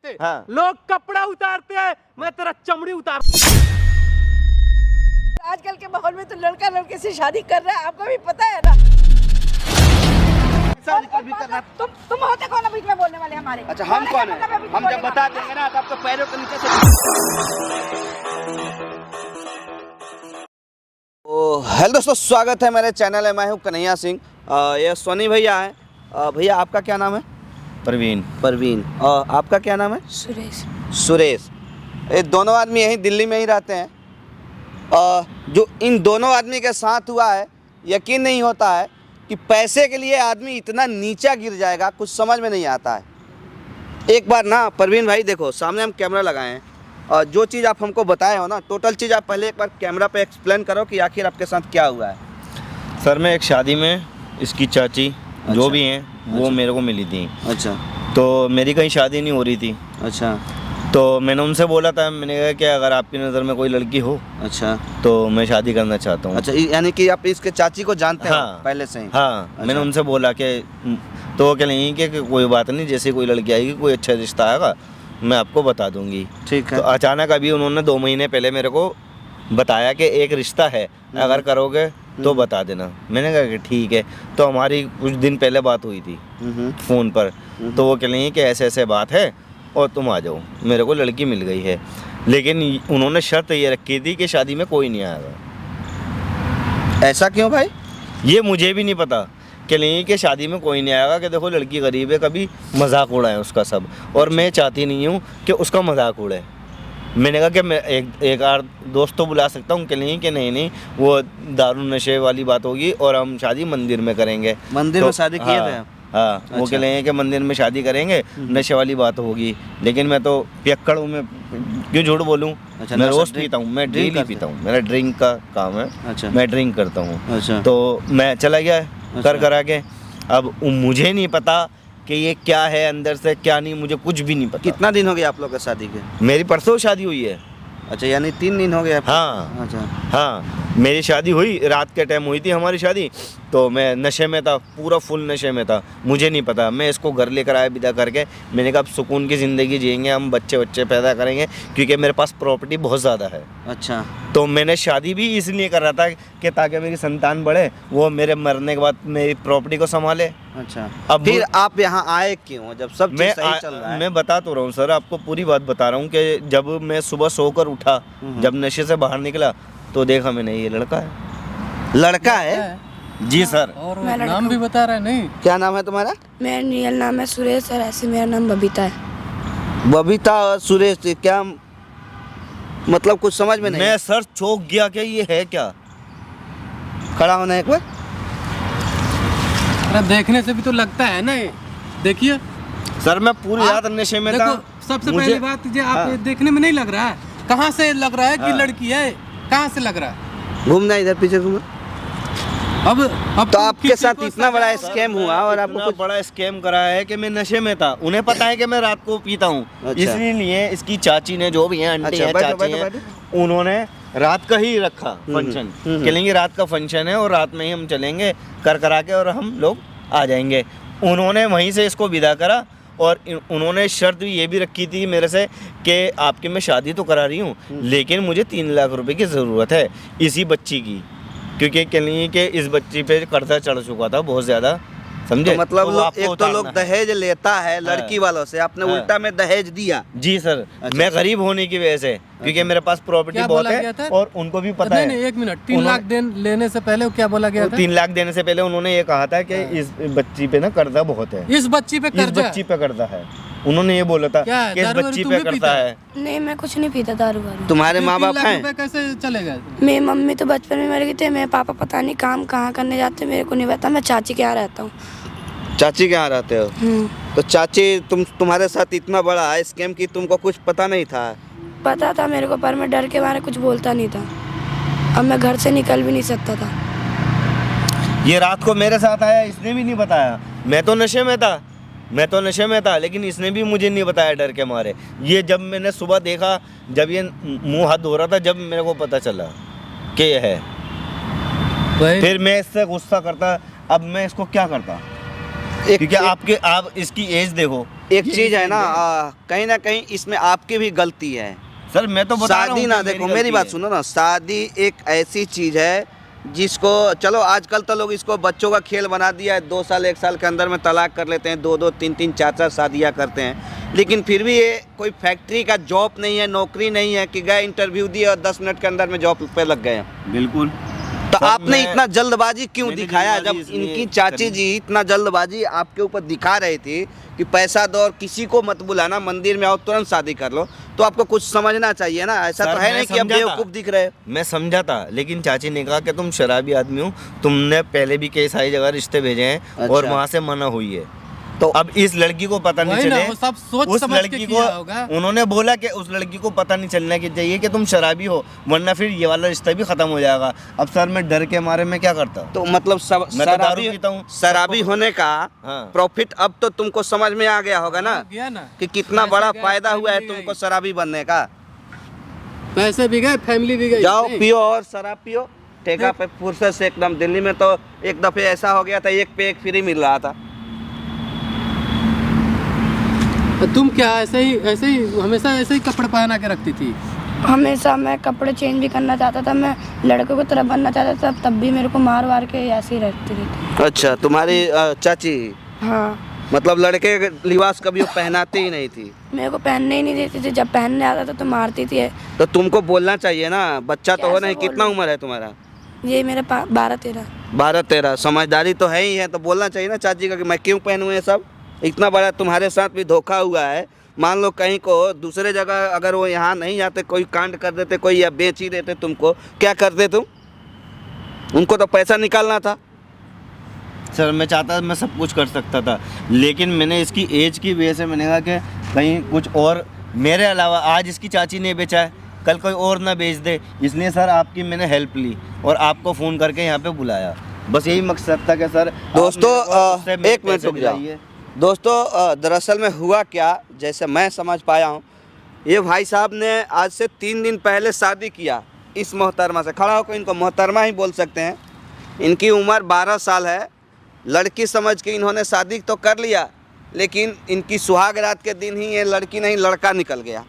उतारते। हाँ। लोग कपड़ा उतारते हैं, मैं तेरा चमड़ी उतार। आजकल के माहौल में तो लड़का लड़के से शादी कर रहा है, आपको भी पता है ना। शादी भी कर रहा। तुम होते कौन बीच में बोलने वाले हमारे? अच्छा हम कौन है? हम जब बता देंगे ना तो आपको पैरों के नीचे से। हेलो दोस्तों, स्वागत है मेरे चैनल है। मैं हूं कन्हैया सिंह। ये सोनी भैया हैं। भैया आपका क्या नाम है? परवीन। और आपका क्या नाम है? सुरेश। ये दोनों आदमी यहीं दिल्ली में ही रहते हैं। जो इन दोनों आदमी के साथ हुआ है, यकीन नहीं होता है कि पैसे के लिए आदमी इतना नीचा गिर जाएगा, कुछ समझ में नहीं आता है। एक बार ना परवीन भाई देखो, सामने हम कैमरा लगाए हैं और जो चीज़ आप हमको बताए हो ना, टोटल चीज़ आप पहले एक बार कैमरा पे एक्सप्लेन करो कि आखिर आपके साथ क्या हुआ है। सर मैं एक शादी में इसकी चाची जो भी हैं वो मेरे को मिली थी। अच्छा। तो मेरी कहीं शादी नहीं हो रही थी। अच्छा। तो मैंने उनसे बोला था, मैंने कहा कि अगर आपकी नज़र में कोई लड़की हो अच्छा तो मैं शादी करना चाहता हूँ। अच्छा, यानी कि आप इसके चाची को जानते हो हाँ, पहले से ही? हाँ। अच्छा। मैंने उनसे बोला कि तो वो कह लेंगे कि कोई बात नहीं, जैसे कोई लड़की आएगी, कोई अच्छा रिश्ता आएगा मैं आपको बता दूंगी। ठीक है। तो अचानक अभी उन्होंने 2 महीने पहले मेरे को बताया कि एक रिश्ता है, अगर करोगे तो बता देना। मैंने कहा कि ठीक है। तो हमारी कुछ दिन पहले बात हुई थी फ़ोन पर। तो वो कह लेंगे कि ऐसे ऐसे बात है और तुम आ जाओ, मेरे को लड़की मिल गई है। लेकिन उन्होंने शर्त ये रखी थी कि शादी में कोई नहीं आएगा। ऐसा क्यों भाई? ये मुझे भी नहीं पता। कह लेंगे कि शादी में कोई नहीं आएगा, कि देखो लड़की गरीब है, कभी मजाक उड़ाए उसका सब। और मैं चाहती नहीं हूँ कि उसका मजाक उड़े। मैंने कहा कि मैं एक आध दोस्त तो बुला सकता हूँ। कह लेंगे कि नहीं वो दारू नशे वाली बात होगी और हम शादी मंदिर में करेंगे। मंदिर में शादी किए थे आप? हाँ। अच्छा। वो कह लेंगे कि मंदिर में शादी करेंगे, नशे वाली बात होगी। लेकिन मैं तो पियक्कड़ हूँ, मैं क्यों झूठ बोलूँ। अच्छा, मैं नशा रोज़ पीता हूँ, मैं ड्रिंक डेली करते पीता हूँ, मेरा ड्रिंक का काम है। अच्छा। मैं ड्रिंक करता हूँ। अच्छा। तो मैं चला गया कर करा के। अब मुझे नहीं पता कि ये क्या है अंदर से, क्या नहीं, मुझे कुछ भी नहीं पता। कितना दिन हो गया आप लोग का शादी के? मेरी परसों शादी हुई है। अच्छा, यानी 3 दिन हो गए आपको? हाँ। अच्छा। हाँ, मेरी शादी हुई, रात के टाइम हुई थी हमारी शादी। तो मैं नशे में था, पूरा फुल नशे में था, मुझे नहीं पता। मैं इसको घर लेकर आया विदा करके। मैंने कहा अब सुकून की ज़िंदगी जिएंगे, हम बच्चे पैदा करेंगे, क्योंकि मेरे पास प्रॉपर्टी बहुत ज़्यादा है। अच्छा। तो मैंने शादी भी इसलिए कर रहा था कि ताकि मेरी संतान बढ़े, वो मेरे मरने के बाद मेरी प्रॉपर्टी को संभाले। अच्छा। अब फिर आप यहाँ आए क्यों जब सब चीज़ सही चल रहा है? मैं बता तो रहा हूँ सर, आपको पूरी बात बता रहा हूँ कि जब मैं सुबह सोकर उठा, जब नशे से बाहर निकला तो देखा मैंने ये लड़का है। लड़का है? जी सर। और नाम भी बता रहा है। नहीं, क्या नाम है तुम्हारा? मेरा रियल नाम है सुरेश और ऐसे मेरा नाम बबीता है। बबीता और सुरेश, क्या मतलब कुछ समझ में नहीं? मैं सर चौंक गया कि ये है क्या। खड़ा होना एक बार। अरे देखने से भी तो लगता है ना। ये देखिए सर मैं पूरी रात नशे में था। देखो, सबसे पहली बात जो आप देखने में नहीं लग रहा है, कहाँ से लग रहा है कि लड़की है? कहाँ से लग रहा है? घूमना इधर पीछे घूमना। अब तो आपके साथ इतना बड़ा स्कैम हुआ और आपको इतना कुछ बड़ा स्कैम करा है कि मैं नशे में था। उन्हें पता है कि मैं रात को पीता हूँ। अच्छा। इसलिए इसकी चाची ने, जो भी है आंटी अच्छा, है, बैठो, चाची बैठो, है, बैठो। उन्होंने रात का ही रखा फंक्शन। कहेंगे रात का फंक्शन है और रात में ही हम चलेंगे कर करा के और हम लोग आ जाएंगे। उन्होंने वहीं से इसको विदा करा और उन्होंने शर्त भी ये भी रखी थी मेरे से कि आपकी मैं शादी तो करा रही हूँ, लेकिन मुझे 3 लाख रुपए की ज़रूरत है इसी बच्ची की, क्योंकि कहेंगे कि इस बच्ची पे कर्जा चढ़ चुका था बहुत ज़्यादा, समझे। तो मतलब वो आपको एक तो उतारना लोग है। दहेज लेता है लड़की वालों से, आपने उल्टा में दहेज दिया। जी सर। अच्छा। मैं गरीब होने की वजह से, क्योंकि मेरे पास प्रॉपर्टी क्या बहुत बोला गया था? है और उनको भी पता है। नहीं, एक मिनट। 3 लाख लेने से पहले क्या बोला गया था? 3 लाख देने से पहले उन्होंने ये कहा था कि इस बच्ची पे ना कर्जा बहुत है, इस बच्ची पे इस कर्जा? बच्ची पे कर्जा है। उन्होंने ये बोला था क्या है? कि इस दारू बच्ची तुम पे भी कर्जा पीता? है। नहीं, मैं कुछ नहीं पीता दारू वारू। तुम्हारे माँ 3 बाप लाख हैं? रुपए कैसे चलेगा? मेरी मम्मी तो बचपन में मर गई थी, मेरे पापा पता नहीं काम कहाँ करने जाते, मेरे को नहीं पता। मैं चाची के यहाँ रहता हूँ। चाची के यहाँ रहते हो? तो चाची तुम्हारे साथ इतना बड़ा स्कैम की तुमको कुछ पता नहीं था? पता था मेरे को, पर मैं डर के मारे कुछ बोलता नहीं था। अब मैं घर से निकल भी नहीं सकता था। ये रात को मेरे साथ आया, इसने भी नहीं बताया। मैं तो नशे में था, लेकिन इसने भी मुझे नहीं बताया डर के मारे। ये जब मैंने सुबह देखा, जब ये मुंह हाथ धो रहा था, जब मेरे को पता चला कि ये है, फिर मैं इससे गुस्सा करता। अब मैं इसको क्या करता, क्योंकि आप इसकी एज देखो, एक चीज है ना कहीं इसमें आपकी भी गलती है। सर मैं तो बता रहा हूँ शादी ना, कि देखो मेरी मेरी गलती बात है। सुनो ना, शादी एक ऐसी चीज है जिसको चलो आजकल तो लोग इसको बच्चों का खेल बना दिया है, 2 साल 1 साल के अंदर में तलाक कर लेते हैं, 2 3 4 शादियां करते हैं। लेकिन फिर भी ये कोई फैक्ट्री का जॉब नहीं है, नौकरी नहीं है कि गए इंटरव्यू दिए और 10 मिनट के अंदर में जॉब पे लग गए। बिल्कुल। तो सर, आपने मैं- इतना जल्दबाजी क्यों मैंने दिखाया? जब जल्दबाजी इसलिए इनकी चाची करी। जी इतना जल्दबाजी आपके ऊपर दिखा रही थी कि पैसा दो और किसी को मत बुलाना, मंदिर में आओ तुरंत शादी कर लो, तो आपको कुछ समझना चाहिए ना। ऐसा सर, तो है मैं नहीं कि अब समझा था। बेवकूफ दिख रहे हो। मैं समझा था, लेकिन चाची ने कहा कि तुम शराबी आदमी हो, तुमने पहले भी कई सारी जगह रिश्ते भेजे हैं और अच्छा। वहाँ से मना हुई है। तो अब इस लड़की को पता नहीं वही ना, चले, वो सब सोच उस समझ के लड़की किया होगा। को उन्होंने बोला कि उस लड़की को पता नहीं चलना कि चाहिए कि तुम शराबी हो, वरना फिर ये वाला रिश्ता भी खत्म हो जाएगा। अब सर मैं डर के मारे में क्या करता। तो मतलब मैं तो दारू पीता हूँ। शराबी होने का हाँ। प्रॉफिट अब तो तुमको समझ में आ गया होगा ना गया ना, कि कितना पैसे बड़ा गए, फायदा हुआ है फैमिली तुमको गई। शराबी बनने का। पैसे भी गए, फैमिली भी गई। जाओ नहीं। पियो और शराब पियो ठेका पे फुर्सत से एकदम। दिल्ली में तो एक दफे ऐसा हो गया था, एक पे एक फ्री मिल रहा था। तो तुम क्या ऐसे ही हमेशा ऐसे ही कपड़े पहना के रखती थी? हमेशा मैं कपड़े चेंज भी करना चाहता था, मैं लड़कों की तरह बनना चाहता था, तब भी मेरे को मार वार के ऐसे ही रहती थी। अच्छा, तुम्हारी चाची हाँ, मतलब लड़के के लिबास कभी वो पहनाती ही नहीं थी? मेरे को पहनने ही नहीं देती थी, जब पहनने आता था तो मारती थी। तो तुमको बोलना चाहिए ना, बच्चा तो हो कैसे नहीं। कितना बोलूं? उम्र है तुम्हारा? ये मेरे 12-13। 12-13। समझदारी तो है ही है, तो बोलना चाहिए ना चाची का कि मैं क्यों पहनूं ये सब। इतना बड़ा तुम्हारे साथ भी धोखा हुआ है। मान लो कहीं को दूसरे जगह अगर वो यहाँ नहीं आते, कोई कांड कर देते, कोई या बेच ही देते तुमको, क्या करते तुम? उनको तो पैसा निकालना था। सर मैं चाहता मैं सब कुछ कर सकता था, लेकिन मैंने इसकी एज की वजह से मैंने कहा कि कहीं कुछ और मेरे अलावा आज इसकी चाची ने बेचा है, कल कोई और ना बेच दे, इसलिए सर आपकी मैंने हेल्प ली और आपको फ़ोन करके यहाँ पे बुलाया। बस यही मकसद था कि सर आप दोस्तों मेरे को उससे मेरे एक मिनट पैसे रुक जाओ। दिलाइए। दोस्तों दरअसल में हुआ क्या, जैसे मैं समझ पाया हूँ, ये भाई साहब ने आज से 3 दिन पहले शादी किया इस मोहतरमा से। खड़ा होकर इनको मोहतरमा ही बोल सकते हैं। इनकी उम्र 12 साल है। लड़की समझ के इन्होंने शादी तो कर लिया, लेकिन इनकी सुहाग रात के दिन ही ये लड़की नहीं लड़का निकल गया।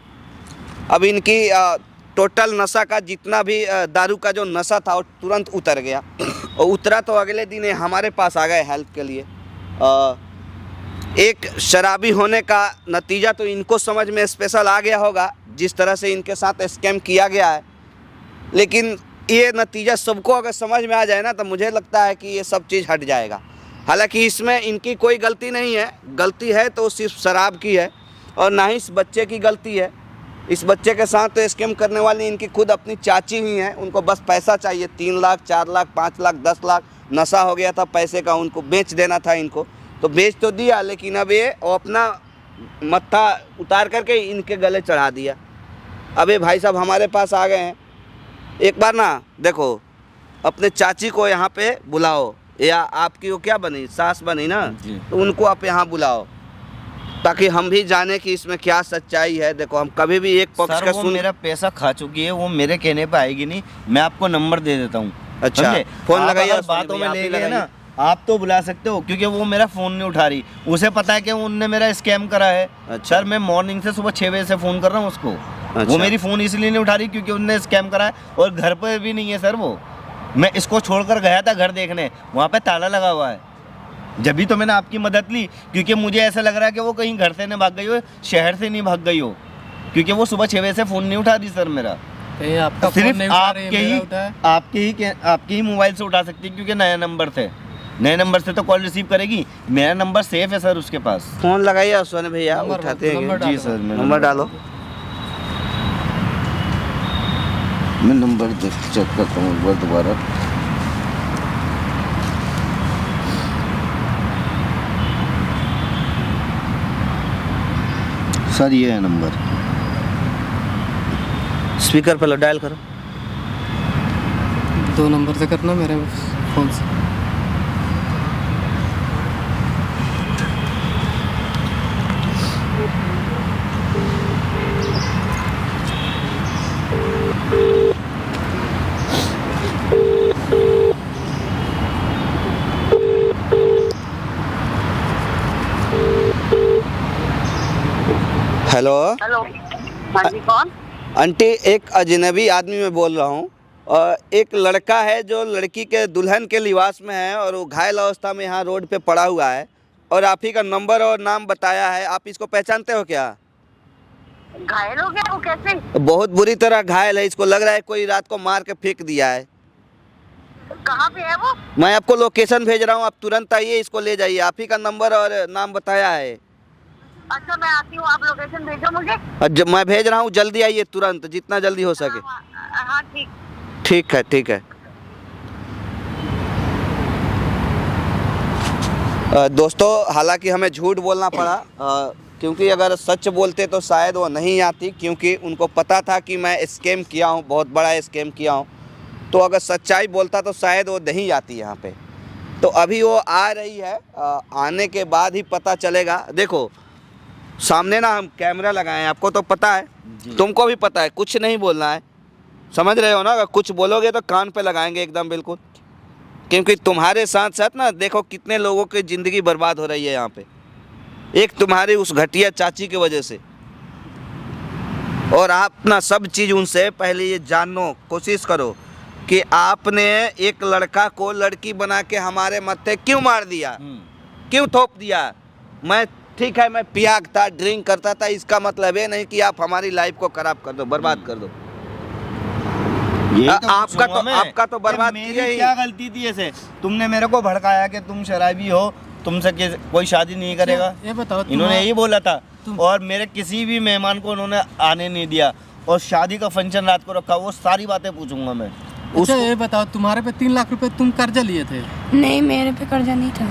अब इनकी टोटल नशा का जितना भी दारू का जो नशा था वो तुरंत उतर गया, और उतरा तो अगले दिन ये हमारे पास आ गए हेल्प के लिए। एक शराबी होने का नतीजा तो इनको समझ में स्पेशल आ गया होगा, जिस तरह से इनके साथ स्कैम किया गया है। लेकिन ये नतीजा सबको अगर समझ में आ जाए ना, तो मुझे लगता है कि ये सब चीज़ हट जाएगा। हालांकि इसमें इनकी कोई गलती नहीं है, गलती है तो सिर्फ शराब की है, और ना ही इस बच्चे की गलती है। इस बच्चे के साथ तो स्कैम करने वाली इनकी खुद अपनी चाची ही हैं। उनको बस पैसा चाहिए, 3 लाख 4 लाख 5 लाख 10 लाख नशा हो गया था पैसे का, उनको बेच देना था इनको, तो बेच तो दिया, लेकिन अब ये वो अपना मत्था उतार करके इनके गले चढ़ा दिया। अब ये भाई साहब हमारे पास आ गए हैं। एक बार ना देखो, अपने चाची को यहाँ पे बुलाओ, या आपकी वो क्या बनी, सास बनी ना, जी। तो उनको आप यहाँ बुलाओ, ताकि हम भी जाने कि इसमें क्या सच्चाई है। देखो हम कभी भी एक पक्ष सर का वो सुन। मेरा पैसा खा चुकी है, वो मेरे कहने पे आएगी नहीं। मैं आपको नंबर दे देता हूँ। अच्छा, समझे? फोन आप लगाइए अगर सोनी बातों भाई, में आप ले ही लिए लगाइए। ना, आप तो बुला सकते हो, क्योंकि वो मेरा फ़ोन नहीं उठा रही। उसे पता है कि उनने मेरा स्कैम करा है। अच्छा। सर मैं मॉर्निंग से सुबह 6 बजे से फ़ोन कर रहा हूँ उसको। अच्छा। वो मेरी फ़ोन इसलिए नहीं उठा रही क्योंकि उनने स्कैम करा है, और घर पर भी नहीं है सर वो। मैं इसको छोड़कर गया था घर देखने, वहाँ पे ताला लगा हुआ है। जब भी तो मैंने आपकी मदद ली, क्योंकि मुझे ऐसा लग रहा है कि वो कहीं घर से नहीं भाग गई हो, शहर से नहीं भाग गई हो, क्योंकि वो सुबह 6 बजे से फ़ोन नहीं उठा रही सर मेरा। कहीं आपका फोन सिर्फ नहीं उठा रही है, मेरा उठा है। आपके ही मोबाइल से उठा सकती है, क्योंकि नया नंबर थे, नए नंबर से तो कॉल रिसीव करेगी। मेरा नंबर सेफ है सर उसके पास। फोन लगाइए सोनी भैया, नंबर उठाते हैं नंबर क्या? जी डालो। सर मेरा नंबर डालो। मैं नंबर चेक करता हूँ एक बार दोबारा। सर ये है नंबर। स्पीकर पे लो, डायल करो। 2 नंबर से करना मेरे फोन से। हेलो हेलो, हाँ जी, कौन? आंटी, एक अजनबी आदमी मैं बोल रहा हूँ। और एक लड़का है जो लड़की के दुल्हन के लिबास में है और वो घायल अवस्था में यहाँ रोड पे पड़ा हुआ है और आप ही का नंबर और नाम बताया है। आप इसको पहचानते हो क्या? घायल हो गया वो कैसे? बहुत बुरी तरह घायल है, इसको लग रहा है कोई रात को मार के फेंक दिया है। कहाँ पे है वो? मैं आपको लोकेशन भेज रहा हूँ, आप तुरंत आइए, इसको ले जाइए। आप ही का नंबर और नाम बताया है। अच्छा, मैं आती हूँ, आप लोकेशन भेजो मुझे। और जब मैं भेज रहा हूँ, जल्दी आइए, तुरंत, जितना जल्दी हो सके। हाँ ठीक। ठीक है, ठीक है। दोस्तों, हालांकि हमें झूठ बोलना पड़ा, क्योंकि अगर सच बोलते तो शायद वो नहीं आती, क्योंकि उनको पता था कि मैं स्कैम किया हूँ, बहुत बड़ा स्कैम किया हूँ। तो अगर सच्चाई बोलता तो शायद वो नहीं आती यहाँ पे। तो अभी वो आ रही है, आने के बाद ही पता चलेगा। देखो सामने ना हम कैमरा लगाए हैं, आपको तो पता है, तुमको भी पता है, कुछ नहीं बोलना है, समझ रहे हो ना? अगर कुछ बोलोगे तो कान पे लगाएंगे एकदम बिल्कुल, क्योंकि तुम्हारे साथ साथ ना देखो कितने लोगों की ज़िंदगी बर्बाद हो रही है यहाँ पे, एक तुम्हारी उस घटिया चाची की वजह से। और आप ना सब चीज़ उनसे पहले ये जानो, कोशिश करो कि आपने एक लड़का को लड़की बना के हमारे मत्थे क्यों मार दिया, क्यों थोप दिया? मैं ठीक है, मैं पियाक था, ड्रिंक करता था, इसका मतलब ये नहीं कि आप हमारी लाइफ को खराब कर दो, बर्बाद कर दो। आपका तो बर्बाद किया ही। क्या गलती थी ऐसे? तुमने मेरे को भड़काया कि तुम शराबी हो, तुमसे कोई शादी नहीं करेगा। ये बताओ, इन्होंने यही बोला था। और मेरे किसी भी मेहमान को उन्होंने आने नहीं दिया और शादी का फंक्शन रात को रखा, वो सारी बातें पूछूंगा मैं। अच्छा ये बताओ, तुम्हारे पे 3 लाख रुपए तुम कर्जा लिए थे? नहीं, मेरे पे कर्जा नहीं था।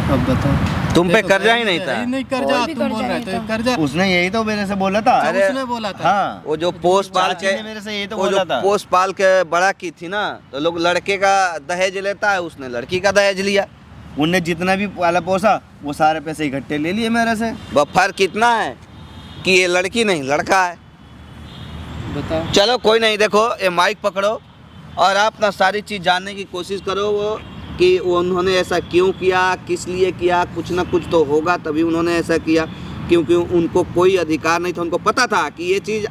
अब बताओ, तुम पे कर्जा ही नहीं था? नहीं कर्जा, कोई भी तुम बोल कर्जा रहे नहीं थे था। कर्जा। उसने यही तो मेरे से बोला था। अरे उसने बोला था। हाँ, वो जो पोस्ट पाल चाची के ने मेरे से यही तो वो बोला जो था। पोस्ट पाल के बड़ा की थी ना, तो लोग लड़के का दहेज लेता है, उसने लड़की का दहेज लिया। उनने जितना भी पाला पोसा वो सारे पैसे इकट्ठे ले लिए मेरे से। फर्क कितना है कि ये लड़की नहीं लड़का है। बताओ। चलो कोई नहीं, देखो ये माइक पकड़ो और आप ना सारी चीज़ जानने की कोशिश करो, वो कि उन्होंने ऐसा क्यों किया, किस लिए किया, कुछ ना कुछ तो होगा तभी उन्होंने ऐसा किया, क्योंकि उनको कोई अधिकार नहीं था। उनको पता था कि ये चीज़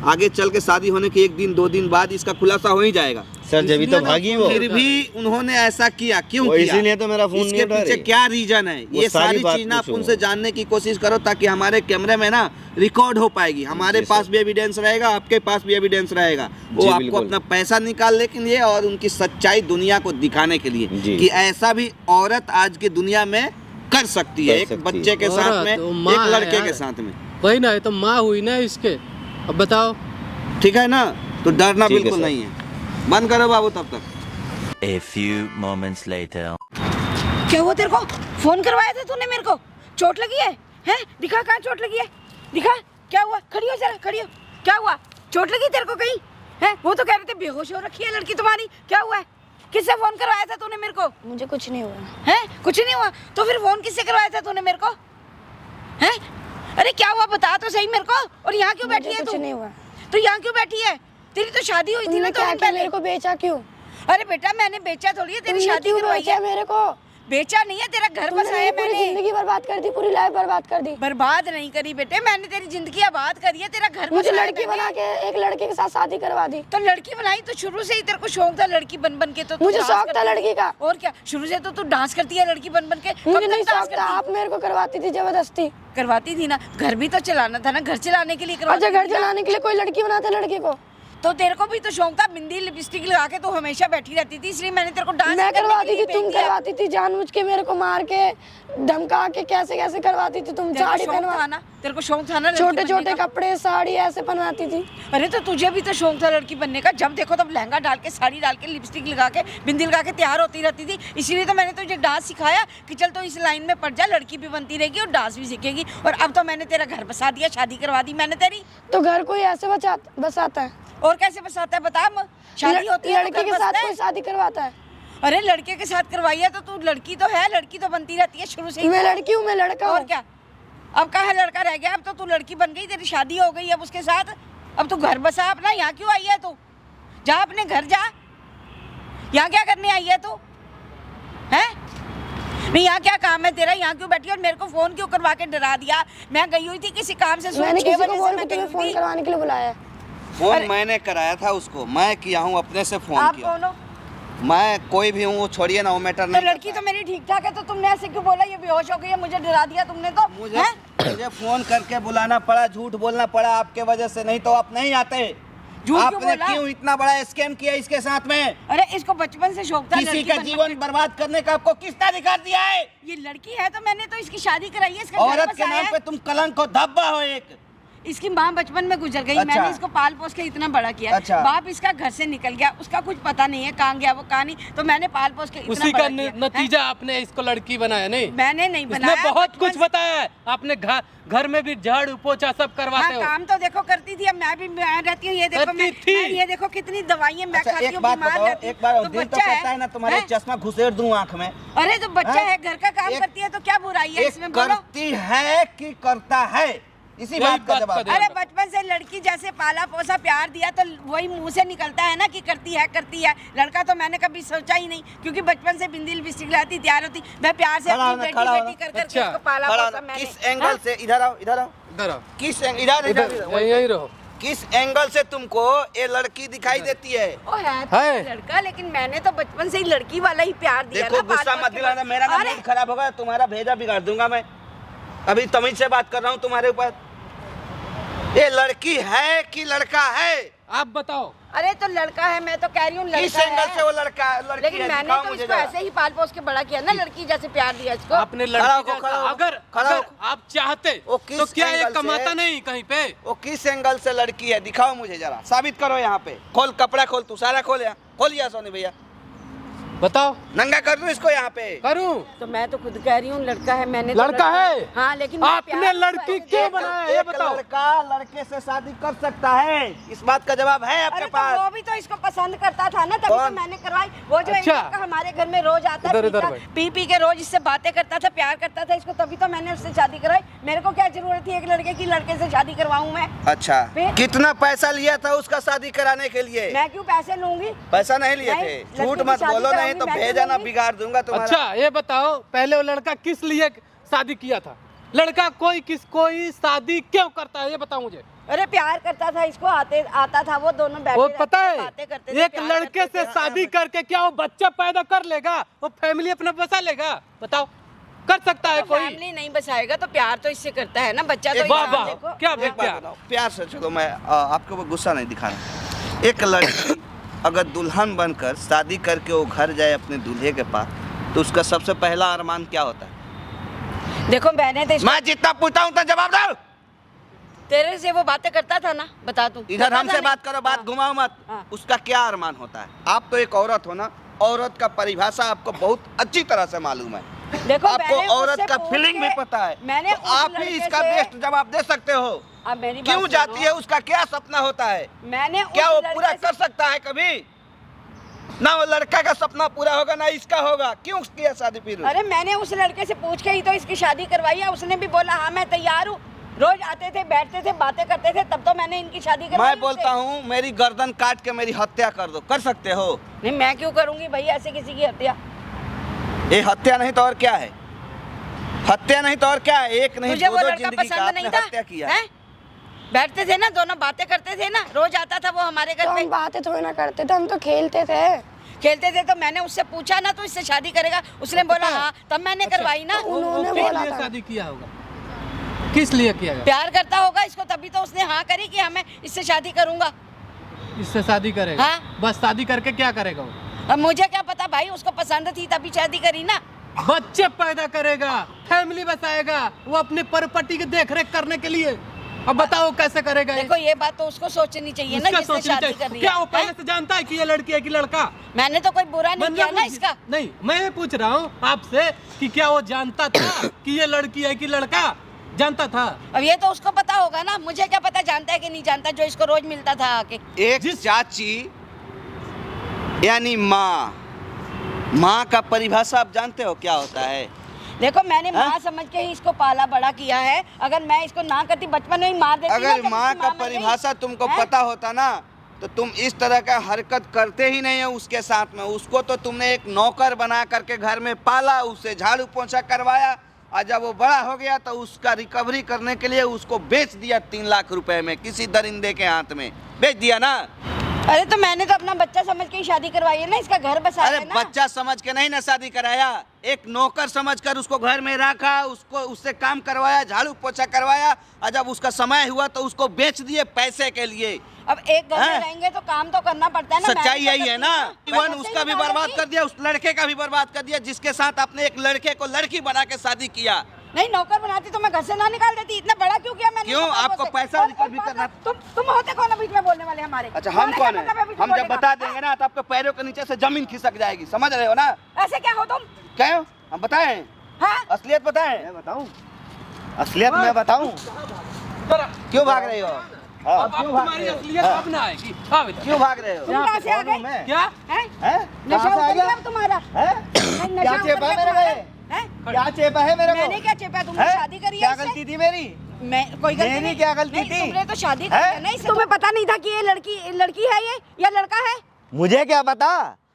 आगे चल के शादी होने के 1 दिन 2 दिन बाद इसका खुलासा हो ही जाएगा। सर जब तो भागी वो, फिर भी उन्होंने ऐसा किया, क्यों किया? इसीलिए तो मेरा फोन इसके नहीं उठा पीछे रही। क्या रीजन है, ये सारी चीज ना आप उनसे जानने की कोशिश करो, ताकि हमारे कैमरे में ना रिकॉर्ड हो पाएगी। हमारे पास भी एविडेंस रहेगा, आपके पास भी एविडेंस रहेगा। वो आपको अपना पैसा निकाल लेके लिए और उनकी सच्चाई दुनिया को दिखाने के लिए कि ऐसा भी औरत आज की दुनिया में कर सकती है, एक बच्चे के साथ में, एक लड़के के साथ में। वही ना, ये तो माँ हुई ना इसके। अब बताओ, ठीक है ना? तो डरना बिल्कुल नहीं है। बंद करो बाबू तब तक। A few moments later. क्या हुआ तेरे को? फोन करवाया था तूने मेरे को? चोट लगी है? हैं? दिखा कहाँ चोट लगी है? दिखा क्या हुआ? खड़ी हो जरा, खड़ी हो। क्या हुआ? चोट लगी तेरे को कहीं? हैं? वो तो कह रहे थे बेहोश हो रखी है लड़की तुम्हारी। क्या हुआ है? किससे फोन करवाया था तूने मेरे को? मुझे कुछ नहीं हुआ। हैं? कुछ नहीं हुआ? तो फिर फोन किससे करवाया था तूने मेरे को? हैं? अरे क्या हुआ बता तो सही मेरे को। और यहाँ क्यों बैठी है तू? कुछ नहीं हुआ। तो यहाँ क्यों बैठी है? तेरी तो शादी हुई थी ना, तो क्या मेरे को बेचा क्यों? अरे बेटा मैंने बेचा थोड़ी है, तेरी शादी करवाई है। मेरे को बेचा नहीं है, तेरा घर बसाया पूरी मैंने। जिंदगी बर्बाद कर दी, पूरी लाइफ बर्बाद कर दी। बर्बाद नहीं करी बेटे, मैंने तेरी जिंदगी आबाद करी है, तेरा घर मुझे बसाया लड़की मैंने। बना के एक लड़के के साथ शादी करवा दी। तो लड़की बनाई तो शुरू से ही तेरे को शौक था लड़की बन बन के? तो तू मुझे डांस शौक था करती लड़की का। और क्या, शुरू से तो तू डांस करती है लड़की बन बन के। मुझे कब नहीं तक डांस शौक था, करती? आप मेरे को करवाती थी जबरदस्ती। करवाती थी ना, घर भी तो चलाना था ना, घर चलाने के लिए अच्छा, करवाती घर थी ना। चलाने के लिए कोई लड़की बनाता लड़के को? तो तेरे को भी तो शौक था, बिंदी लिपस्टिक लगा के तो हमेशा बैठी रहती थी, इसलिए मैंने तेरे को डांस मैं करवाती थी, तुम भेज दिया। करवाती थी जानबूझ के, मेरे को मार के धमका के कैसे कैसे करवाती थी तुम। तेरे को साड़ी शौक पहनवा, था ना, तेरे को शौक था ना लड़की छोटे बनने छोटे का? कपड़े साड़ी ऐसे पहनवाती थी। अरे तो तुझे भी तो शौक था लड़की बनने का, जब देखो तब लहंगा डाल के, साड़ी डाल के, लिपस्टिक लगा के, बिंदी लगा के तैयार होती रहती थी। इसीलिए तो मैंने तुझे डांस सिखाया कि चल तो इस लाइन में पड़ जा, लड़की भी बनती रहेगी और डांस भी सीखेगी। और अब तो मैंने तेरा घर बसा दिया, शादी करवा दी मैंने तेरी। तो घर कोई ऐसे बसाता है? और कैसे बसाता है बता? शादी होती है तो लड़के घर के साथ बसता है। कोई शादी करवाता है? अरे लड़के के साथ करवाई है तो तू लड़की तो है, लड़की तो बनती रहती है शुरू से ही। मैं लड़की हूँ, मैं लड़का और हूँ। क्या, अब कहाँ लड़का रह गया? अब तो तू लड़की बन गई, तेरी शादी हो गई अब उसके साथ। अब तू घर बसा अपना, यहाँ क्यों आई है तू? जा अपने घर जा, यहाँ क्या करने आई है तू? हैं? नहीं, यहाँ क्या काम है तेरा? यहाँ क्यों बैठी और मेरे को फोन क्यों करवा के डरा दिया? मैं गई हुई थी किसी काम से, सुबह मैंने 6 किसी को बजे से बोल मैं के गई तुम्हें हुई फोन थी। करवाने के लिए बुलाया है। फोन मैंने कराया था उसको, मैं किया हूँ, अपने से फोन आप किया। कौन हो? मैं कोई भी हूँ, वो छोड़िए ना, वो मैटर तो नहीं लड़की करता तो मेरी ठीक ठाक है, तो तुमने ऐसे क्यों बोला? ये बेहोश हो गई है, मुझे डरा दिया तुमने तो। मुझे मुझे फोन करके बुलाना पड़ा, झूठ बोलना पड़ा आपके वजह से, नहीं तो आप नहीं आते। झूठ क्यों आपने बोला? क्यों इतना बड़ा स्कैम किया इसके साथ में? अरे इसको बचपन से शौक था किसी लड़की का बनने जीवन बर्बाद करने का आपको किसने अधिकार दिया है? ये लड़की है तो मैंने तो इसकी शादी कराई है, इसका घर औरत के बसाया नाम है। पे तुम कलंक हो, धब्बा हो एक। इसकी माँ बचपन में गुजर गई, अच्छा। मैंने इसको पाल पोस के इतना बड़ा किया। अच्छा। बाप इसका घर से निकल गया, उसका कुछ पता नहीं है कहाँ गया वो कहाँ नहीं, तो मैंने पाल पोस के इतना उसी बड़ा का किया। नतीजा आपने इसको लड़की बनाया नहीं? मैंने नहीं इसने बनाया, बहुत बचपन कुछ से- बताया है। आपने घर में भी झाड़ू पोछा सब करवाते हाँ, हो। काम तो देखो करती थी, अब मैं रहती हूँ, ये देखो मैं करती थी। ये देखो कितनी दवाइयाँ मैं अच्छा खाती एक हूँ, बात बीमार बताओ, रहती हूँ। एक बार तो दिल तो बच्चा कहता है ना तुम्हारे हैं? चश्मा घुसेड़ दूं आंख में। अरे तो बच्चा हैं? है, घर का काम एक- करती है तो क्या बुराई है एक इसमें? बोलो। करती है कि करता है, इसी यही बात का बात जवाब का दो। अरे बचपन से लड़की जैसे पाला पोसा प्यार दिया तो वही मुंह से निकलता है ना कि करती है। लड़का तो मैंने कभी सोचा ही नहीं, क्योंकि बचपन से बिंदी लिपस्टिक लगाती, तैयार होती, मैं प्यार से खड़ा अपनी होना, बेटी खड़ा बेटी होना। कर करके अच्छा। उसको पाला खड़ा पोसा होना, मैंने। किस एंगल से? इधर आओ, इधर आओ। इधर आओ, किस इधर इधर यहीं रहो। किस एंगल से तुमको ये लड़की दिखाई देती है? ओ है तो है। लड़का, लेकिन मैंने तो बचपन से ही लड़की वाला ही प्यार दिया देखो ना, पाल गुस्सा पोस मत के दिलाना, बाद। मेरा ना अरे मूड खराब होगा, तुम्हारा भेजा बिगाड़ दूंगा मैं। अभी तमीज से बात कर रहा हूँ तुम्हारे ऊपर। ये लड़की है कि लड़का है? आप बताओ। अरे तो लड़का है, मैं तो कह रही हूँ किस लड़का एंगल से वो है। लड़की लेकिन है? मैंने दिखाओ तो मुझे इसको जरा। ऐसे ही पाल पोस के बड़ा किया ना, लड़की जैसे प्यार दिया इसको। आपने खड़ा लड़की होको, जैसा- खड़ा होको, अगर खड़ा अगर होको। आप चाहते वो किस तो क्या ये एंगल से- कमाता नहीं कहीं पे? वो किस एंगल से लड़की है? दिखाओ मुझे जरा, साबित करो यहाँ पे। खोल कपड़ा, खोल, तू सारा खोल, यहाँ खोलिए सोनी भैया, बताओ। नंगा कर दूं इसको यहाँ पे? करूं? तो मैं तो खुद कह रही हूँ लड़का है, मैंने तो लड़का है? हाँ, लेकिन मैं आपने प्यार लड़की इसको क्यों ऐसे- बनाया ये एक बताओ। लड़का लड़के से शादी कर सकता है, इस बात का जवाब है आपके अरे तो पास? वो भी तो इसको पसंद करता था ना, तभी तो कौन? मैंने करवाई। वो जो अच्छा। इनका हमारे घर में रोज आता इधर- इधर पीता- भाई। पी पी के रोज इससे बातें करता था, प्यार करता था इसको, तभी तो मैंने उससे शादी कराई। मेरे को क्या जरूरत थी एक लड़के की, लड़के से शादी करवाऊं मैं? अच्छा, फिर? कितना पैसा लिया था उसका शादी कराने के लिए? मैं क्यों पैसे लूंगी? पैसा नहीं लिए नहीं, थे? लड़के झूठ की मत शादी बोलो, नहीं कराऊंगी, तो मैं भेजा ना लूंगी। बिगाड़ दूंगा तुम्हारा। अच्छा ये बताओ, पहले वो लड़का किस लिए शादी किया था? लड़का कोई शादी क्यों करता है ये बताओ मुझे। अरे प्यार करता था इसको, आता था, वो दोनों बैठे वो रहते पता थे, बातें करते है थे, एक प्यार लड़के करते से थे। शादी करके क्या वो बच्चा पैदा कर लेगा? वो फैमिली अपना बसा लेगा? बताओ, कर सकता है तो कोई? फैमिली नहीं बसाएगा तो प्यार तो इससे करता है ना, बच्चा तो एक वाह यहाँ वाह, देखो। क्या एक बात प्यार। बताओ, प्यार से चलो, मैं आपको वो गुस्सा नहीं दिखा रहा। एक लड़की अगर दुल्हन बनकर शादी करके वो घर जाए अपने दूल्हे के पास, तो उसका सबसे पहला अरमान क्या होता है? देखो मैंने तो मैं जितना पूछता हूँ उतना जवाब दो। तेरे से वो बातें करता था ना, बता तू। इधर पता हमसे था बात नहीं? करो, बात हाँ। घुमाओ मत। हाँ। उसका क्या अरमान होता है? आप तो एक औरत हो ना, औरत का परिभाषा आपको बहुत अच्छी तरह से मालूम है। देखो आपको मैंने औरत उससे का पूछ फीलिंग भी के- पता है, मैंने तो आप ही उस इसका लड़के से- बेस्ट जवाब दे सकते हो। अब मेरी बात क्यों सुनो। जाती है, उसका क्या सपना होता है? मैंने क्या उस वो लड़के पूरा से- कर सकता है कभी? ना वो लड़का का सपना पूरा होगा ना इसका होगा। क्यों किया शादी फिर? अरे मैंने उस लड़के से पूछ के ही तो इसकी शादी करवाई है, उसने भी बोला हाँ मैं तैयार हूँ। रोज आते थे, बैठते थे, बातें करते थे, तब तो मैंने इनकी शादी करवाई। मैं बोलता हूँ मेरी गर्दन काट के मेरी हत्या कर दो, कर सकते हो? नहीं, मैं क्यों करूंगी भाई ऐसे किसी की हत्या? ये हत्या नहीं तो और क्या है? हत्या नहीं तो और क्या है? एक नहीं तुझे दो वो दो लड़का जिंदगी का पसंद आपने नहीं था? हत्या किया। हैं? बैठते थे ना, दोनों बातें करते थे ना, रोज आता था वो हमारे तो घर पे, हम बातें थोड़ी ना करते थे, हम तो खेलते थे। खेलते थे। तो मैंने उससे पूछा ना तो इससे शादी करेगा, उसने बोला हाँ, तब मैंने करवाई ना। तो उन्होंने किस बोला लिए था। शादी किया होगा? किस लिए किया गया? प्यार करता होगा इसको, तभी तो उसने हाँ करी कि हाँ मैं इससे शादी करूंगा। इससे शादी करेगा? हाँ। बस शादी करके क्या करेगा वो? अब मुझे क्या पता भाई, उसको पसंद थी तभी शादी करी ना। बच्चे पैदा करेगा, फैमिली बसाएगा, वो अपनी प्रॉपर्टी की देखरेख करने के लिए। अब बताओ कैसे करेगा ये? देखो ये बात तो उसको सोचनी चाहिए ना, उसका जिसने सोचना शादी चाहिए। कर रही क्या वो है। पहले से जानता है कि ये लड़की है कि लड़का? मैंने तो कोई बुरा नहीं किया ना मतलब इसका। नहीं, मैं ये पूछ रहा हूँ आपसे कि क्या वो जानता था कि ये लड़की है कि लड़का? जानता था? अब ये तो उसको पता होगा ना, मुझे क्या पता जानता है कि नहीं जानता, जो इसको रोज मिलता था आके। एक चाची यानी माँ, माँ का परिभाषा आप जानते हो क्या होता है? देखो मैंने हाँ? माँ समझ के ही इसको पाला बड़ा किया है। अगर मैं इसको ना करती, बचपन में ही मार देती ना, अगर जब माँ इसकी का मर गई। परिभाषा तुमको हैं? पता होता ना, तो तुम इस तरह का हरकत करते ही नहीं हो उसके साथ में। उसको तो तुमने एक नौकर बना करके घर में पाला, उससे झाड़ू पोंछा करवाया, और जब वो बड़ा हो गया तो उसका रिकवरी करने के लिए उसको बेच दिया 3 लाख रुपए में, किसी दरिंदे के हाथ में बेच दिया ना। अरे तो मैंने तो अपना बच्चा समझ के ही शादी करवाई है ना, इसका घर बसाया अरे है ना। बच्चा समझ के नहीं ना शादी कराया, एक नौकर समझकर उसको घर में रखा, उसको उससे काम करवाया, झाड़ू पोछा करवाया, और जब उसका समय हुआ तो उसको बेच दिए पैसे के लिए। अब एक घर में हैं? रहेंगे तो काम तो करना पड़ता है ना। सच्चाई मैं भी यही है तो ना। करती हूँ इवन उसका भी बर्बाद कर दिया, उस लड़के का भी बर्बाद कर दिया जिसके साथ आपने एक लड़के को लड़की बना के शादी किया। नहीं, नौकर बनाती तो मैं घर से ना निकाल देती। इतना बड़ा क्यों किया मैंने? क्यों? नौकर आपको से। पैसा और रिकवरी करना। तुम होते कौन है बीच में बोलने वाले हमारे? अच्छा, हम कौन है? मतलब बीच में हम जब बोलने बता का? देंगे ना तो आपके पैरों के नीचे से जमीन खिसक जाएगी, समझ रहे हो ना? ऐसे क्या हो तुम? क्या हो? हम बताएं? हाँ? असलियत बताएं? मैं बताऊं? असलियत मैं बताऊं? क्यों भाग रहे हो? अब तुम्हारी असलियत अब ना आएगी। हाँ बेटा। क्यों भाग रहे हो? तुम कहाँ से आ गए? मैं क्या? हैं? हैं? नशा कहाँ से आ उतर गया? गया अब तुम्हारा? हैं? नशा क्या उतर चेपा गया मेरे तुम्हारा? पे? हैं? क्या चेपा है मेरे को? मैंने क्या चेपा? तुमने हैं? शादी करी है क्या इससे? गलती थी मेरी? मैं कोई गलती मेरी नहीं। क्या गलती नहीं, थी? तुमने तो शादी हैं? करी है ना इससे। तुम्हें पता नहीं था कि ये लड़की है ये या लड़का है? मुझे क्या पता?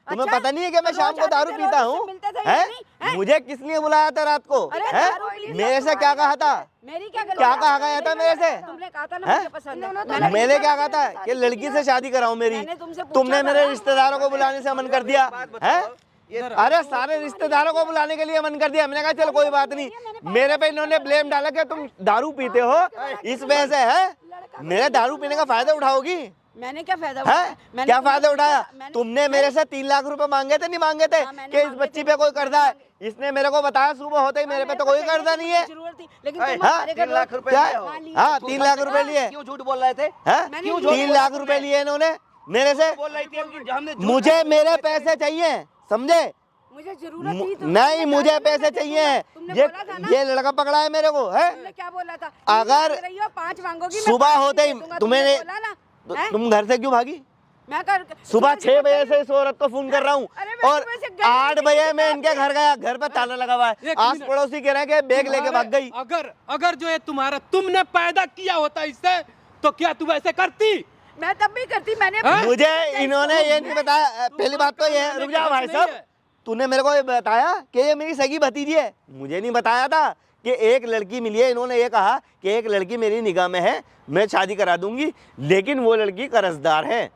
तुम्हें अच्छा? पता नहीं है कि मैं तो शाम रोज को आते दारू थे, पीता रोज हूँ? इससे मिलते थे या हैं? नहीं? हैं? मुझे किस लिए बुलाया था रात को? अरे हैं? दारू पी ली मेरे से तो क्या कहा था? मेरी क्या गलती? क्या कहा गया था मेरे से? तुमने कहा था ना हैं? मुझे पसंद है। मैंने क्या कहा था कि लड़की से शादी कराऊं मेरी? मैंने तुमसे पूछा तुमने था मेरे ना। रिश्तेदारों को बुलाने से मन कर दिया है? अरे सारे रिश्तेदारों को बुलाने के लिए मन कर दिया। मैंने कहा चल कोई बात नहीं। मेरे पे इन्होंने ब्लेम डाला कि तुम दारू पीते हो, इस वजह से है मेरे दारू पीने का फायदा उठाओगी? मैंने क्या फायदा है? उठाया? मैंने क्या तुमसे फायदा उठाया? पूछा- मैंने- तुमने मेरे से 3 लाख रुपए मांगे थे नहीं मांगे थे हाँ, मैंने कि इस मांगे बच्ची थे। पे कोई कर्जा है? इसने मेरे को बताया सुबह होते ही मेरे पे तो कोई मेरे को कर्जा नहीं है। जरूरत थी, लेकिन अरे, तुम हमारे घर 3 लाख रुपए क्या? लिए हो? हाँ 3 लाख रुपए लिए। क्यों झूठ बोल रहे थे? हैं? मैंने क्यों 3 लाख रुपए लिए इन्होंने मेरे से। बोल रही थी कि हमने झूठ मुझे मेरे पैसे चाहिए, समझे? मुझे जरूरत थी तो नहीं मुझे पैसे चाहिए। तुमने ये बोला था ना। ये लड़का पकड़ा है मेरे को है। तुमने क्या बोला था? अगर 5 मांगोगी, मैं सुबह 5 होते ही दे दूंगा, तुम्हें तुमने बोला ना। हैं? तुम घर से क्यों भागी? मैं कर सुबह 6 बजे से इस औरत को फोन कर रहा हूँ अरे मैं और सुबह से गई 8 थी, बजे मैं बात इनके है। घर गया, घर पे ताला लगा हुआ है। एक आस मिनट। पड़ोसी कह रहे हैं कि बैग लेके भाग गई। अगर जो है तुम्हारा तुमने पैदा किया होता इससे तो क्या तुम ऐसे करती? मैं तब भी करती। मैंने हाँ? मुझे इन्होंने ये नहीं बताया। पहली बात तो ये है, रुक जाओ भाई साहब, तूने मेरे को ये बताया कि ये मेरी सगी भतीजी है? मुझे नहीं बताया था कि एक लड़की मिली है। इन्होंने ये कहा कि एक लड़की मेरी निगाह में है, मैं शादी करा दूंगी, लेकिन वो लड़की कर्जदार है,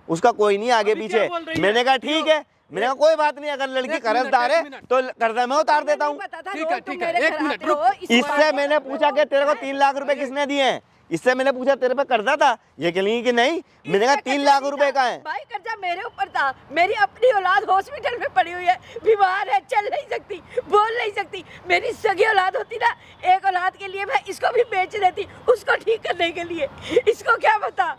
उसका कोई नहीं आगे अभी क्या पीछे। बोल रही है? मैंने कहा ठीक है, मैंने कहा कोई बात नहीं, अगर लड़की एक कर्जदार है मिनट। तो कर्जा मैं उतार देता हूँ। ठीक है, ठीक है, एक मिनट, रुक। इससे मैंने पूछा कि तेरे को 3 लाख रुपए किसने दिए हैं? इससे मैंने पूछा तेरे पे कर्जा था? ये कहेंगी कि नहीं। मैंने कहा 3 लाख रुपए का है। भाई कर्जा मेरे ऊपर था। मेरी अपनी औलाद हॉस्पिटल में पड़ी हुई है, बीमार है, चल नहीं सकती, बोल नहीं सकती। मेरी सगी औलाद होती ना, एक औलाद के लिए मैं इसको भी बेच देती, उसको ठीक करने के लिए। इसको क्या पता?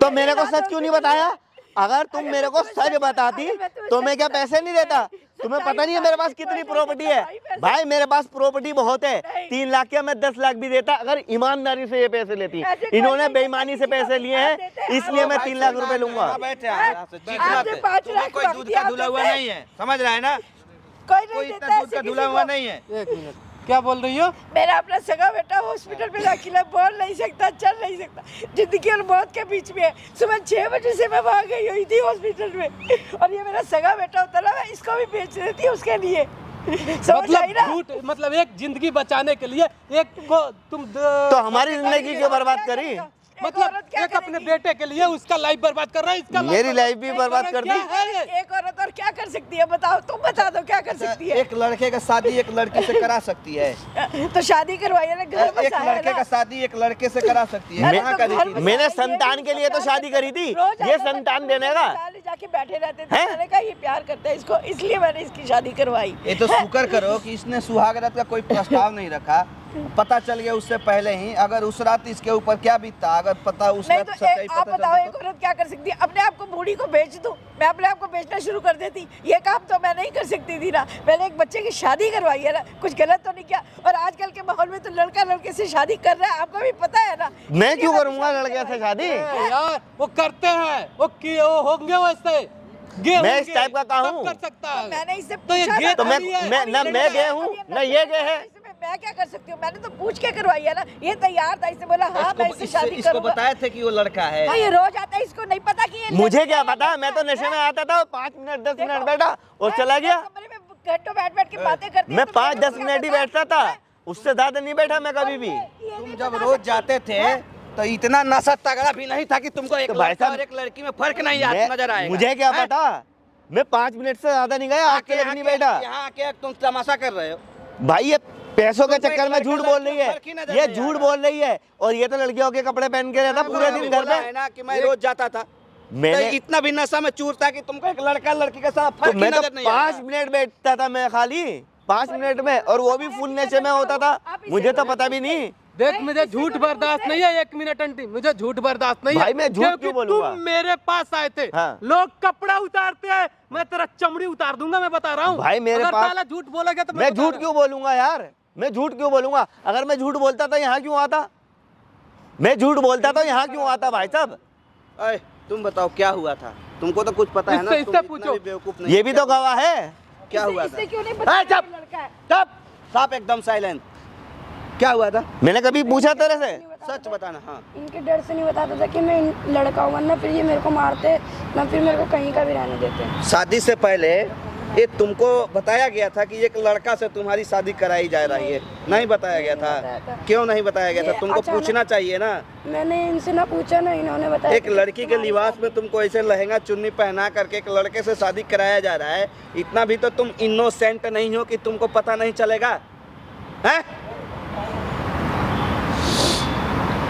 तो मेरे को सच क्यों नहीं बताया? अगर तुम मेरे को सच बताती तो मैं क्या पैसे नहीं देता? तुम्हें पता नहीं है मेरे पास कितनी प्रॉपर्टी है? भाई मेरे पास प्रॉपर्टी बहुत है। 3 लाख क्या मैं 10 लाख भी देता अगर ईमानदारी से ये पैसे लेती। इन्होंने बेईमानी से पैसे लिए हैं, इसलिए मैं 3 लाख रुपए लूंगा। बैठे हैं आराम से, चीख मत। आपने 5 तुम्हें लाख कोई मांग दूध दिया, का धुला हुआ आपने। नहीं है, समझ रहा है ना? कोई नहीं कोई देता इतना दूध ऐसे का किसी धुला को। हुआ नहीं है। एक मिनट, क्या बोल रही हो? मेरा अपना सगा बेटा हॉस्पिटल में दाखिल है, बोल नहीं सकता, चल नहीं सकता, जिंदगी और मौत के बीच में है। सुबह 6 बजे से मैं वहाँ गई हुई थी हॉस्पिटल में, और ये मेरा सगा बेटा होता ना, मैं इसको भी बेच देती उसके लिए। समझ आई ना? मतलब एक जिंदगी बचाने के लिए एक को तुम तो हमारी जिंदगी क्यों बर्बाद करी? मतलब औरत क्या एक अपने करेगी? बेटे के लिए उसका लाइफ बर्बाद कर रहा है, इसका मेरी लाइफ भी बर्बाद कर दी। क्या है ये? एक औरत और क्या कर सकती है? बताओ, तुम बता दो क्या कर सकती है? एक लड़के का शादी एक लड़की से करा सकती है। तो शादी करवाइए ना, घर एक बसाया है लड़के ना। का शादी एक लड़के से करा सकती है। अरे कहाँ तो करी घर थी? में- मैंने संतान के लिए तो शादी करी थी, रोज ये आता था, संतान देने का। साले जाके बैठे रहते थे, हैं? मैंने कहा ये प्यार करता है इसको, इसलिए मैंने इसकी शादी करवाई। ये तो शुक्र करो कि इसने सुहागरात का कोई प्रस्ताव नहीं रखा। पता चल गया उससे पहले ही, अगर उस रात इसके ऊपर क्या बीतता, अगर पता उस नहीं रात तो सच्चाई आप पता बताओ, चलता एक औरत क्या कर सकती है? अपने आप को बूढ़ी को बेच दूं, मैं अपने आप को बेचना शुरू कर देती। ये काम तो मैं नहीं कर सकती थी ना। मैंने एक बच्चे की शादी करवाई है ना, कुछ गलत तो नहीं किया। और आजकल के माहौल में तो लड़का लड़के से शादी कर रहा है, आपको भी पता है ना। मैं क्यों इसलिए करूंगा मैंने लड़के से शादी? यार वो करते हैं, वो होंगे वैसे गे मैं होंगे, इस टाइप का कहाँ तब हूँ? कर सकता है। मैंने इससे तो ये पूछा गे तो मैं थोड़ी है। मैं ना मैं गए हूँ ना ये गए हैं। मैं क्या कर सकती हूँ? मैंने तो पूछ के करवाई है ना। ये तैयार था, इससे बोला हाँ मैं इससे शादी इसको करूंगा। बताए थे कि वो लड़का है। हाँ, ये रोज आता है, इसको नहीं पता कि ये मुझे लड़का क्या है। पता, मैं तो नशे में आता था, 5 मिनट 10 मिनट देखो, बैठा और मैं चला गया। कमरे में घंटों बैठ के बातें करती हूँ, मैं तो 5-10 मेरे को मिनट ही क्या बैठता था, उससे ज्यादा नहीं बैठा मैं कभी भी। ये तुम नहीं जब बता रोज सकती। जाते थे तो इतना नशा तगड़ा भी नहीं था कि तुमको एक तो भाई लड़का साहब, और एक लड़की में फर्क नहीं मैं- नजर आएगा। मुझे क्या हैं? पता, मैं 5 मिनट से ज्यादा नहीं गया, आके आके नहीं बैठा। यहाँ आके तुम तमाशा कर रहे हो। भाई ये पैसों के तुमको चक्कर एक में झूठ लड़का बोल रही लड़की में फर्क ही है, नजर ये नहीं झूठ आ रहा। बोल रही है। और ये तो लड़कियों के कपड़े पहन के रहता पूरे दिन घर बोला है पे। ना कि मैं रोज जाता था। मैंने तो इतना भी नशा में चूर था कि तुमको एक लड़का लड़की के साथ तो फर्क ही मैं तो नजर नहीं 5 आया। मिनट बैठता था मैं खाली 5 मिनट में, और वो भी फुल नशे में होता था, मुझे तो पता भी नहीं। देख मुझे झूठ बर्दाश्त नहीं है, 1 मिनट आंटी, मुझे झूठ बर्दाश्त नहीं है। भाई, मैं झूठ क्योंकि क्यों बोलूंगा? तुम मेरे पास आए थे, हाँ। लोग कपड़ा उतारते हैं, मैं तेरा चमड़ी उतार दूंगा, मैं बता रहा हूँ। भाई, मेरे अगर पास- साला झूठ बोलेगा तो मैं बता झूठ रहा क्यों बोलूंगा यार, मैं झूठ क्यों बोलूंगा? अगर मैं झूठ बोलता था यहाँ क्यों आता? मैं झूठ बोलता तो यहाँ क्यों आता भाई साहब? अरे तुम बताओ क्या हुआ था? तुमको तो कुछ पता है ना। इससे- तुम इससे इतना पूछो। भी बेवकूफ नहीं। ये भी तो गवाह है। क्या हुआ था? इससे क्यों नहीं पता ए, कि ये चुप! लड़का है? चुप! साफ एकदम साइलेंट। क्या हुआ था? मैंने कभी पूछा तेरे से? सच बताना। हाँ, इनके डर से नहीं बताता था कि मैं लड़का हूँ, वरना फिर ये मेरे को मारते, ना फिर मेरे को कहीं का भी रहने देते। शादी से पहले ये तुमको बताया गया था कि एक लड़का से तुम्हारी शादी कराई जा रही है? नहीं बताया गया बताया था। था। क्यों नहीं बताया गया था? ये तुमको अचानक- पूछना चाहिए ना। मैंने इनसे ना पूछा ना इन्होंने बताया। एक लड़की के लिबास में तुमको ऐसे लहंगा चुन्नी पहना करके एक लड़के से शादी कराया जा रहा है। इतना भी तो तुम इनोसेंट नहीं हो कि तुमको पता नहीं चलेगा, हैं?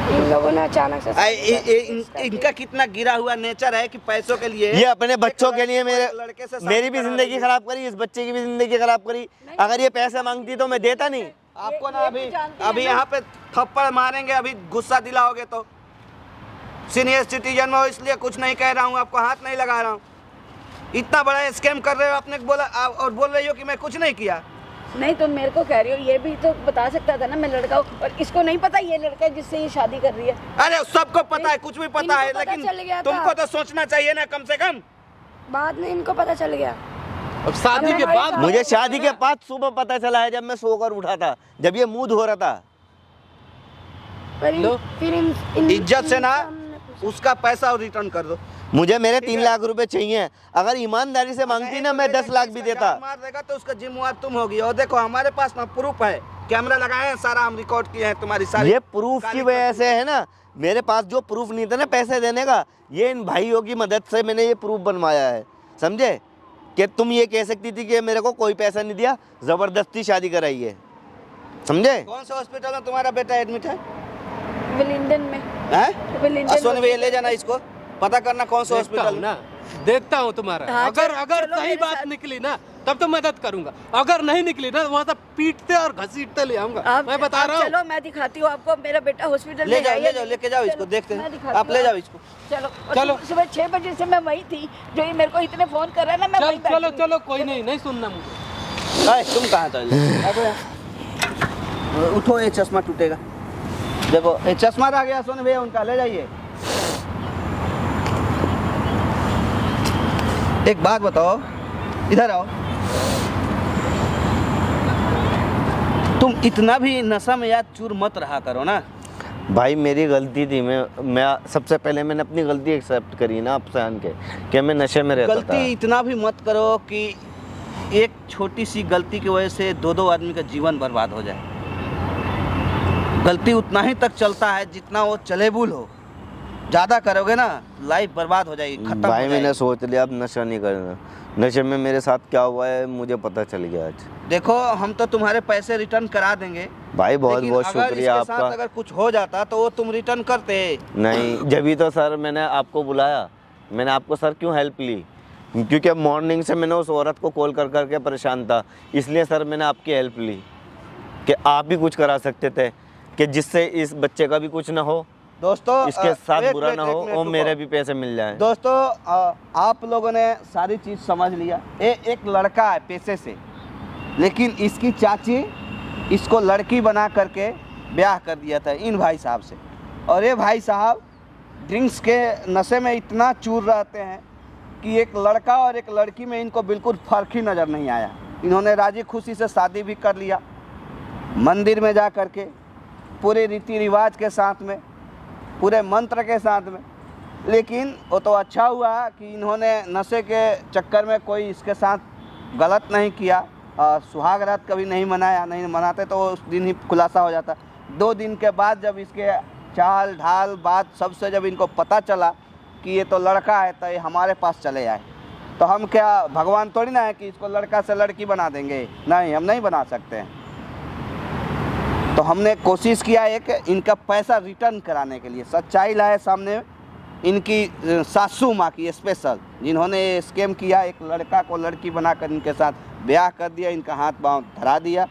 इन लोगों ने अचानक से इनका कितना गिरा हुआ नेचर है कि पैसों के लिए ये अपने बच्चों के लिए एक लड़के से शादी मेरी भी करा रही जिंदगी है। खराब करी, इस बच्चे की भी जिंदगी खराब करी। अगर ये पैसे मांगती तो मैं देता नहीं। आपको ना अभी यहाँ पे थप्पड़ मारेंगे, अभी गुस्सा दिलाओगे तो। सीनियर सिटीजन में हो इसलिए कुछ नहीं कह रहा हूँ, आपको हाथ नहीं लगा रहा हूँ। इतना बड़ा स्कैम कर रहे हो आपने बोला और बोल रही हो कि मैं कुछ नहीं किया। नहीं तो मेरे को कह रही हो, ये भी तो बता सकता था ना मैं लड़का हूँ, और इसको नहीं पता ये लड़का है जिससे ये शादी कर रही है। अरे सबको पता है, कुछ भी पता है, इनको पता लेकिन चल गया था। तुमको तो सोचना चाहिए ना कम से कम। बाद में इनको पता चल गया। अब शादी के बाद मुझे शादी के बाद सुबह पता चला है, जब मैं सोकर उठा था, जब ये मुंह धो रहा था। पर लो। फिर इज्जत से ना हमने पूछा। उसका पैसा और रिटर्न कर दो। मुझे मेरे 3 लाख रुपए चाहिए। अगर ईमानदारी से मांगती ना, मैं 10 लाख भी देता। मार देगा तो उसका जिम्मेवार तुम होगी। और देखो हमारे पास ना प्रूफ है, कैमरा लगाए हैं, सारा हम रिकॉर्ड किए हैं तुम्हारी सारी। ये प्रूफ की वजह से है ना, मेरे पास जो प्रूफ नहीं था ना पैसे देने का, ये इन भाइयों की मदद से मैंने ये प्रूफ बनवाया है। समझे? कि तुम ये कह सकती थी कि मेरे को कोई पैसा नहीं दिया, जबरदस्ती शादी कराई है। समझे? कौन सा हॉस्पिटल में तुम्हारा बेटा एडमिट है? विलिंडन में। हैं? विलिंडन सोनी भैया ले जाना इसको, पता करना कौन सा देखता हॉस्पिटल हूँ ना, देखता हूँ तुम्हारा। हाँ, अगर चलो, अगर चलो सही मेरे बात साथ। निकली ना तब तो मदद करूंगा, अगर नहीं निकली ना वहाँ से पीटते और घसीटते ले आऊंगा। मैं बता रहा हूँ। चलो मैं दिखाती हूँ आपको, मेरा बेटा हॉस्पिटल ले में जाओ, है ले या जाओ, नहीं। लेके जाओ इसको, चलो, देखते मैं हैं। दिखाती आप ले हूँ जाओ इसको। चलो चलो। सुबह 6 बजे से मैं वही थी, जो ये मेरे को इतने फोन कर रहा है ना, मैं चल वहीं चलो बैठी हूँ। चलो, कोई नहीं, नहीं सुनना मुझे। अरे तुम कहाँ चल? उठो, ये चश्मा टूटेगा। देखो ये चश्मा रह गया सोनी भैया उनका, ले जाइए। एक बात बताओ, इधर आओ। तुम इतना भी नशा में याद चूर मत रहा करो ना। भाई मेरी गलती थी। मैं सबसे पहले मैंने अपनी गलती एक्सेप्ट करी ना आपसे आन के, कि मैं नशे में रहता था। गलती इतना भी मत करो कि एक छोटी सी गलती की वजह से 2 आदमी का जीवन बर्बाद हो जाए। गलती उतना ही तक चलता है जितना वो चलेबुल हो। ज़्यादा करोगे ना लाइफ बर्बाद हो जाएगी, खत्म हो भाई मैंने जाएगी। सोच लिया अब नशा नहीं करना। नशे में मेरे साथ क्या हुआ है मुझे पता चल गया आज। देखो हम तो तुम्हारे पैसे रिटर्न करा देंगे भाई बहुत लेकिन बहुत अगर शुक्रिया इसके साथ आपका। अगर कुछ हो जाता तो वो तुम रिटर्न करते। नहीं, जब तो सर मैंने आपको बुलाया। मैंने आपको सर क्यों हेल्प ली? क्योंकि मॉर्निंग से मैंने उस औरत को कॉल कर करके परेशान था, इसलिए सर मैंने आपकी हेल्प ली कि आप भी कुछ करा सकते थे, कि जिससे इस बच्चे का भी कुछ ना हो, दोस्तों इसके साथ वेट, बुरा वेट, ना एक हो मिनट और रुको। मेरे भी पैसे मिल जाए। दोस्तों आप लोगों ने सारी चीज़ समझ लिया। एक लड़का है पेशे से, लेकिन इसकी चाची इसको लड़की बना करके ब्याह कर दिया था इन भाई साहब से। और ये भाई साहब ड्रिंक्स के नशे में इतना चूर रहते हैं कि एक लड़का और एक लड़की में इनको बिल्कुल फ़र्क ही नज़र नहीं आया। इन्होंने राजी खुशी से शादी भी कर लिया। मंदिर में जा कर के पूरे रीति रिवाज के साथ में, पूरे मंत्र के साथ में। लेकिन वो तो अच्छा हुआ कि इन्होंने नशे के चक्कर में कोई इसके साथ गलत नहीं किया, सुहाग रात कभी नहीं मनाया, नहीं मनाते तो उस दिन ही खुलासा हो जाता। 2 दिन के बाद जब इसके चाल ढाल बात सबसे जब इनको पता चला कि ये तो लड़का है, तो ये हमारे पास चले आए। तो हम क्या भगवान थोड़ी ना है कि इसको लड़का से लड़की बना देंगे, नहीं, हम नहीं बना सकते हैं। तो हमने कोशिश किया एक इनका पैसा रिटर्न कराने के लिए, सच्चाई लाए सामने इनकी सासू माँ की स्पेशल, जिन्होंने ये स्कैम किया, एक लड़का को लड़की बनाकर इनके साथ ब्याह कर दिया, इनका हाथ पांव धरा दिया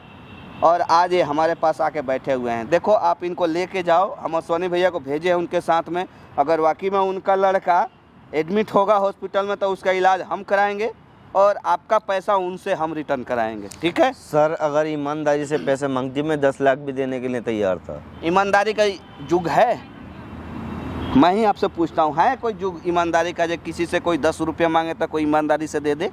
और आज ये हमारे पास आके बैठे हुए हैं। देखो आप इनको लेके जाओ, हम सोनी भैया को भेजे हैं उनके साथ में। अगर वाकई में उनका लड़का एडमिट होगा हॉस्पिटल में तो उसका इलाज हम कराएंगे और आपका पैसा उनसे हम रिटर्न कराएंगे, ठीक है सर? अगर ईमानदारी से पैसे मांगती, मैं 10 लाख भी देने के लिए तैयार था। ईमानदारी का युग है? मैं ही आपसे पूछता हूँ, है कोई युग ईमानदारी का जो किसी से कोई 10 रुपये मांगे तो कोई ईमानदारी से दे दे?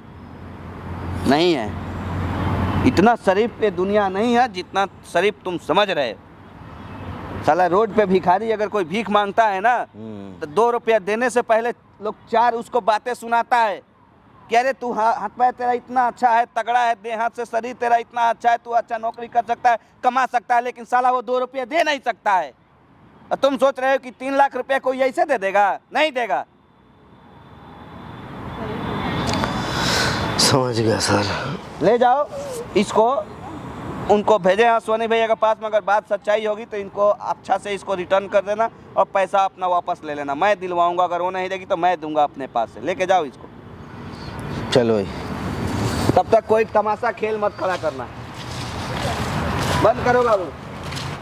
नहीं है। इतना शरीफ पे दुनिया नहीं है जितना शरीफ तुम समझ रहे हो। साला रोड पे भिखारी अगर कोई भीख मांगता है ना तो 2 रुपया देने से पहले लोग 4 उसको बातें सुनाता है कि अरे तू हाथ पैर तेरा इतना अच्छा है, तगड़ा है, देह हाथ से शरीर तेरा इतना अच्छा है, तू अच्छा नौकरी कर सकता है, कमा सकता है, लेकिन साला वो 2 रुपये दे नहीं सकता है। और तुम सोच रहे हो कि 3 लाख रुपए कोई ऐसे दे देगा? नहीं देगा। समझ गया सर। ले जाओ इसको, उनको भेजे हैं सोनी भैया के पास में। अगर बात सच्चाई होगी तो इनको अच्छा से इसको रिटर्न कर देना और पैसा अपना वापस ले लेना। मैं दिलवाऊंगा, अगर वो नहीं देगी तो मैं दूंगा अपने पास से। लेके जाओ इसको। चलो भाई, तब तक कोई तमाशा खेल मत खड़ा करना, बंद करो बाबू।